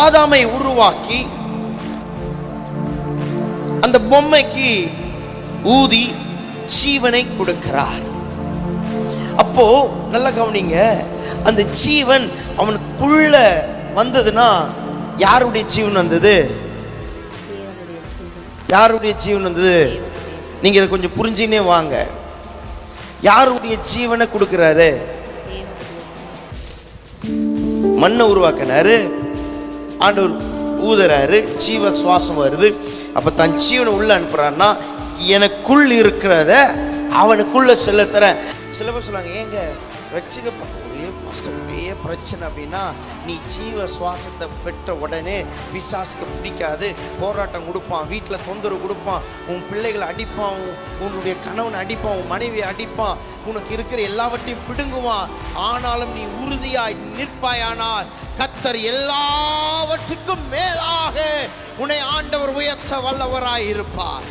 ஆதாமை உருவாக்கி அந்த பொம்மைக்கு ஊதி ஜீவனை கொடுக்கிறார். அப்போ நல்ல கவனிங்க, அந்த ஜீவன் அவனுக்குள்ள வந்ததுன்னா யாருடைய ஜீவன் வந்தது? யாருடைய ஜீவன் வந்தது? நீங்க இதை கொஞ்சம் புரிஞ்சுனே வாங்க. யாருடைய ஜீவனை கொடுக்கிறாரு? மண்ணை உருவாக்கினாரு, ஆண்டவர் ஊதுறாரு, ஜீவ சுவாசம் வருது. அப்ப தன் ஜீவனை உள்ள அனுப்புறாருன்னா எனக்குள் இருக்கிறத அவனுக்குள்ள செலுத்துற. சில பேர் சொல்லுவாங்க, ஏங்க ரட்சிக்கப்பட்ட ஒரே பிரச்சனை அப்படின்னா, நீ ஜீவ சுவாசத்தை பெற்ற உடனே பிசாசுக்கு பிடிக்காது, போராட்டம் கொடுப்பான், வீட்டில் தொந்தரவு கொடுப்பான், உன் பிள்ளைகளை அடிப்பான், உன்னுடைய கணவனை அடிப்பான், உன் மனைவியை அடிப்பான், உனக்கு இருக்கிற எல்லாவற்றையும் பிடுங்குவான். ஆனாலும் நீ உறுதியாய் நிற்பாயானால் கர்த்தர் எல்லாவற்றுக்கும் மேலாக உன்னை ஆண்டவர் உயர்த்த வல்லவராய் இருப்பார்.